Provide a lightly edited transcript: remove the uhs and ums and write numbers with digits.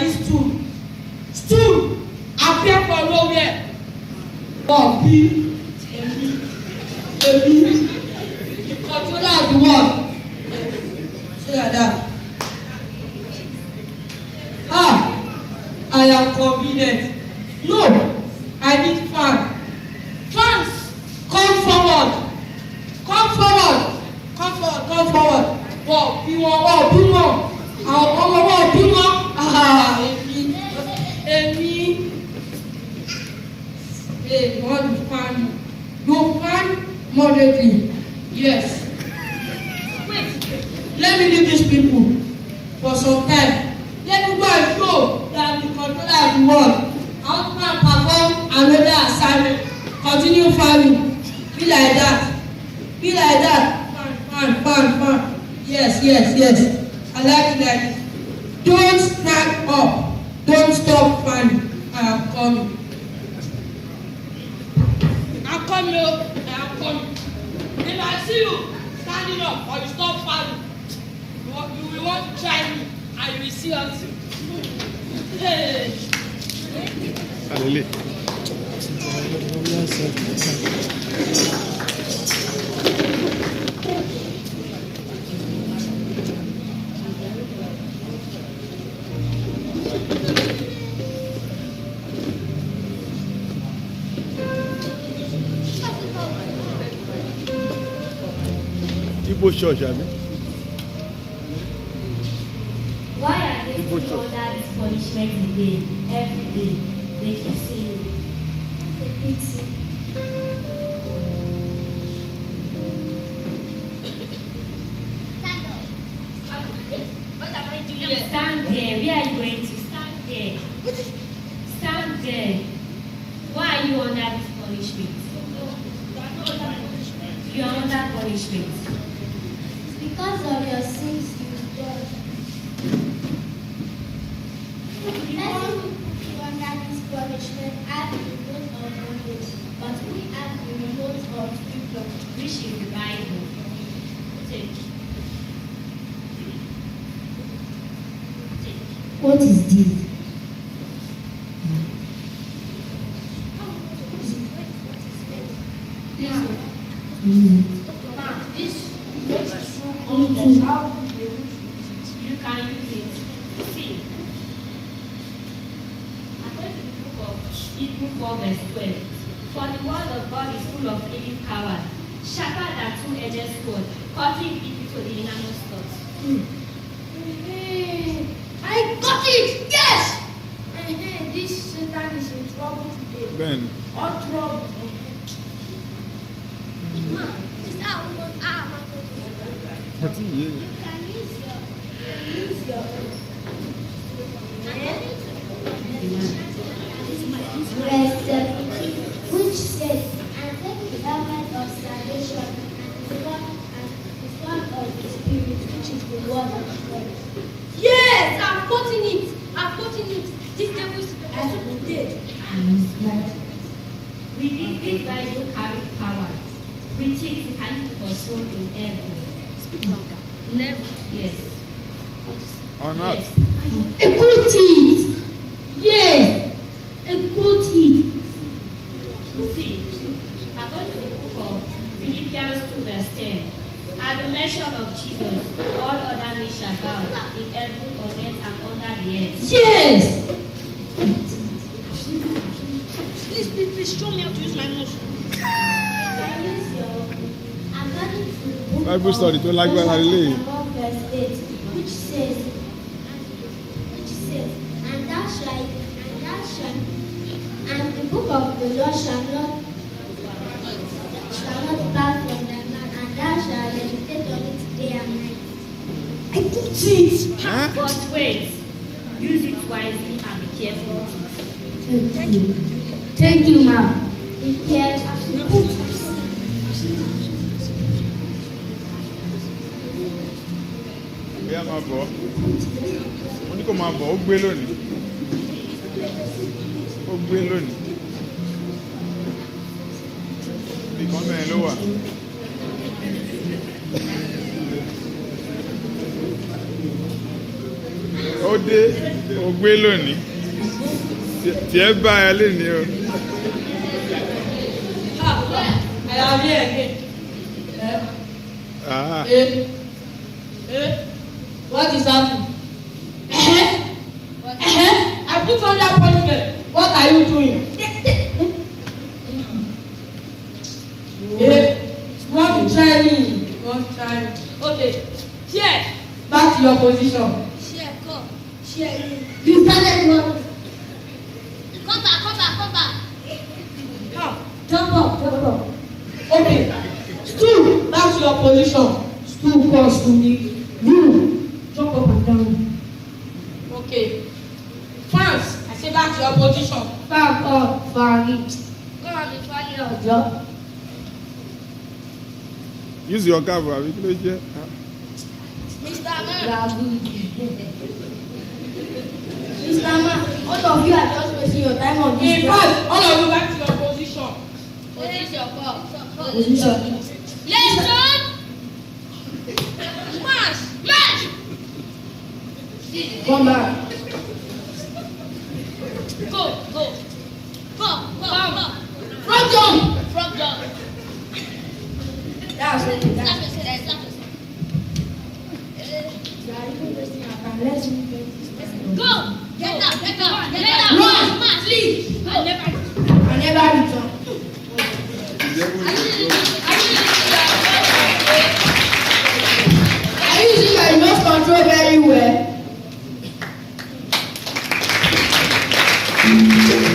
carry stool appear for nowhere. God be the controller of the world. Say like that. I am convenient. No, I need fan. Fans, come forward. Wọ́n bí wọn. Àwọn ọmọ wọn bí wọn. Èmi. Hey, what you fan? You fan moderately. Yes. Wait. Let me leave these people for some time. Let me go and show that the controller of the world. I want to perform another assignment. Continue farming. Be like that. Fan. Yes. I like that. Don't stand up. Don't stop fanning. I am coming. I'm coming. If I see you standing up or you stop fanning, you will want to try me and you will see us. Hey. Igbo church, I mean. Why are they still under this punishment every day? They keep saying the pity. Stand there. Where are you going to? Stand there. Why are you under this punishment? You are under punishment. Because of your sins, you God. Let him put you under this punishment as the remote of bondage, but we have the remote of freedom. Which is the Bible. What is this? You can use it. See. According to the book of Hebrews 4 verse 12. For the word of God is full of living power, sharper than two-edged sword, cutting deep into the innermost thoughts. I got it! Yes! This Satan is in trouble today. Ben. All trouble. What is it? Verse 17, which says, and take the garment of salvation and the sword of the Spirit, which is the word of God. Yes, I'm putting it. This devil is dead. We need this Bible carry power. Which is can control in heaven. Never. Yes. Or not? Yes. Equal it. Yes. Equal it. See, according to the book of Philippians 2 verse 10, at the mention of Jesus, all other nations shall bow in heaven, on earth, and under the earth. Yes. Please show me how to use my mouse. Bible study tó lágbára lé. Which says, and the book of the Lord shall not depart from thy mouth, and thou shalt meditate on it day and night. I put it. Huh? But wait, use it wisely and be careful. Thank you, ma'am. Be careful. Bí a máa bọ̀, mo ní kó máa bọ̀, ó gbé lónìí. Ìkan mẹ́rin ló wà. ó dé ó gbé lónìí tí ẹ bá ẹ lénìí o. I am here again. Ah. What is happening? I put on that punishment. What are you doing? Want to try me? Want to try me? Okay. Chair. Back to your position. Share, come. Share. You started one. Come back. Come. Jump up. Okay. Stool. Back to your position. Stool cross to me. You. Jump up and down. Okay. France. I say back to your position. Back up. Fanny. Come on, the funny job. Use your cover àbí kí ló jẹ́. Mr. Man. Mr. Man, all of you are just wasting your time on this. In fact, all of you back to your position. Position, come. Position. Lesson. March. Come back. Go. Come. Front jump. Front jump. That's it. Stop yourself. You are even wasting your time. Let's move it. Go. Get up. Run. March. Leave. I never return.